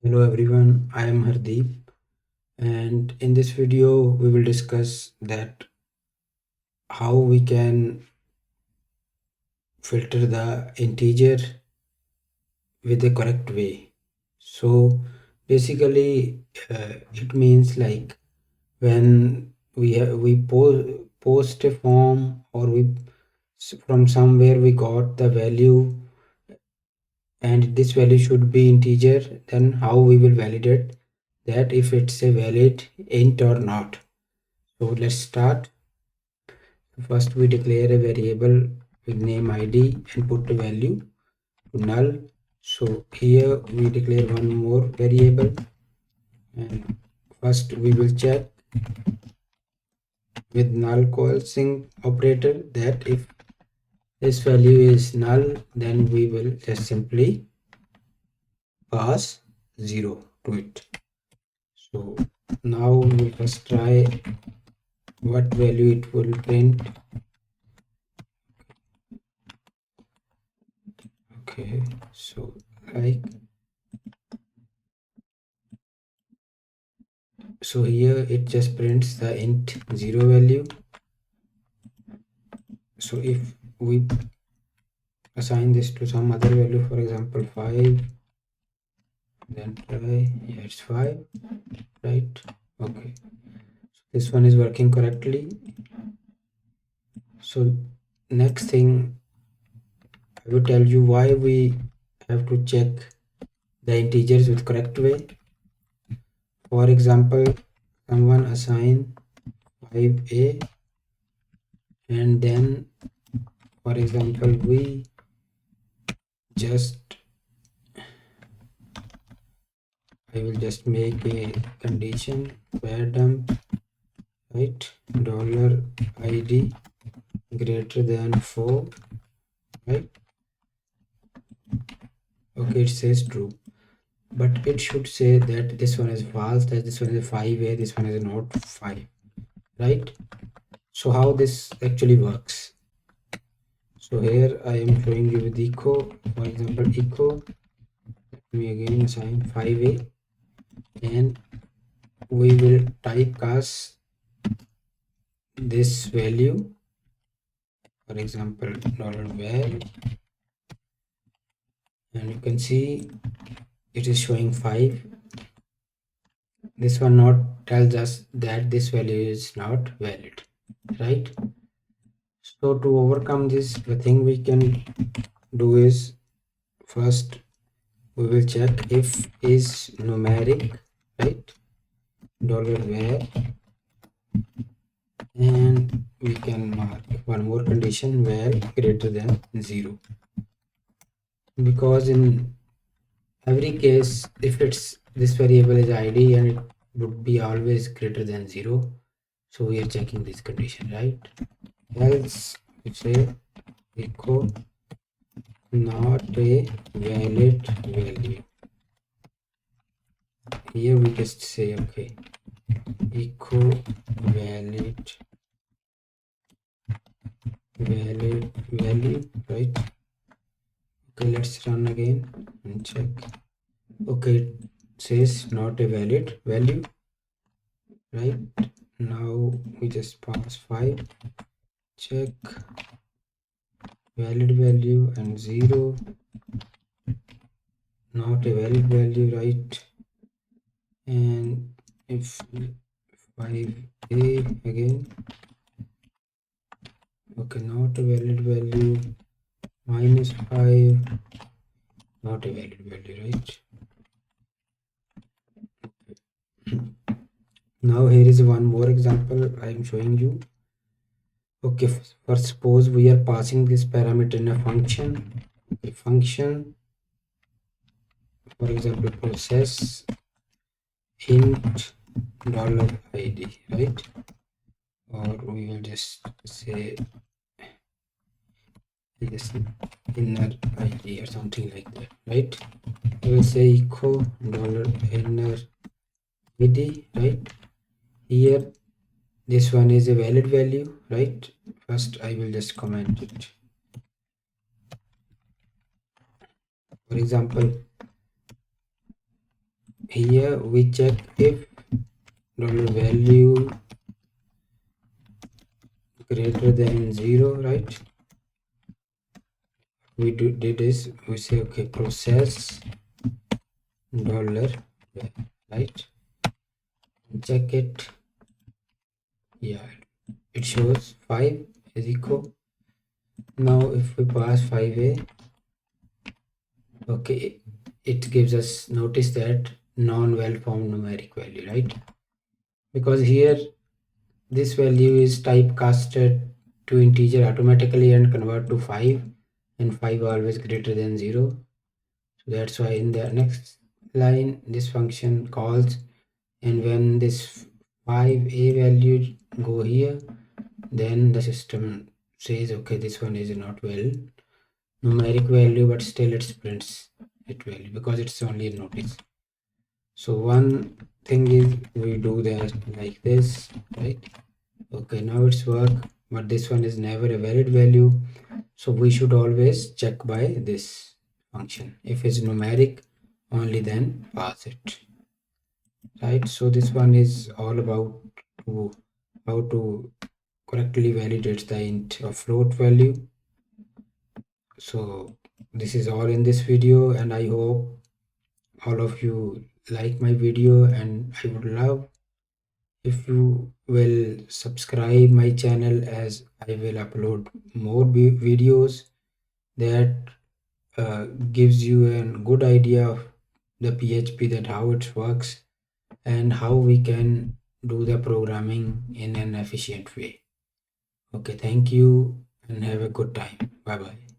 Hello everyone, I am Hardeep, and in this video we will discuss that how we can filter the integer with the correct way. So basically it means like when we post a form, or we from somewhere we got the value and this value should be integer, then how we will validate that if it's a valid int or not. So let's start. First we declare a variable with name id and put the value to null. So here we declare one more variable, and first we will check with null coalescing operator that if this value is null, then we will just simply pass 0 to it. So now we first try what value it will print. Okay, so like, so here it just prints the int 0 value. So if we assign this to some other value, for example 5, then try, yeah, it's 5, right? Okay, so this one is working correctly. So next thing, I will tell you why we have to check the integers with correct way. For example, someone assign 5a, and then for example we just I will just make a condition where dump, right, dollar id greater than 4, right? Okay, it says true, but it should say that this one is false, that this one is 5a, this one is not 5, right? So how this actually works? So here I am showing you with echo. For example, echo, let me again assign 5a, and we will typecast this value, for example $var, and you can see it is showing 5. This one not tells us that this value is not valid, right? So to overcome this, the thing we can do is, first we will check if is numeric, right, $var, and we can mark one more condition where greater than 0, because in every case if it's this variable is id and it would be always greater than 0, so we are checking this condition, right? Else we say echo not a valid value. Here we just say okay, echo valid value, right? Okay, let's run again and check. Okay, it says not a valid value, right? Now we just pass 5, check valid value, and 0, not a valid value, right? And if 5a again, okay, not a valid value, -5, not a valid value, right? Now here is one more example I am showing you. Okay, first suppose we are passing this parameter in a function. A function, for example process int $id, right? Or we will just say this inner id or something like that, right? I will say echo $inner id, right? Here this one is a valid value, right? First I will just comment it. For example, here we check if dollar value greater than 0, right? We did this, we say okay, process dollar, right? Check it. Yeah, it shows 5 is equal. Now if we pass 5a, okay, it gives us, notice that non-well formed numeric value, right? Because here this value is typecasted to integer automatically and convert to 5, and 5 always greater than 0. So that's why in the next line this function calls, and when this 5a value go here, then the system says okay, this one is not well numeric value, but still it prints it value because it's only a notice. So one thing is we do that like this, right? Okay, now it's work, but this one is never a valid value, so we should always check by this function. If it's numeric only, then pass it, right? So this one is all about how to correctly validate the int or float value. So this is all in this video, and I hope all of you like my video, and I would love if you will subscribe my channel, as I will upload more videos that gives you a good idea of the PHP, that how it works and how we can do the programming in an efficient way. Okay, thank you and have a good time. Bye bye.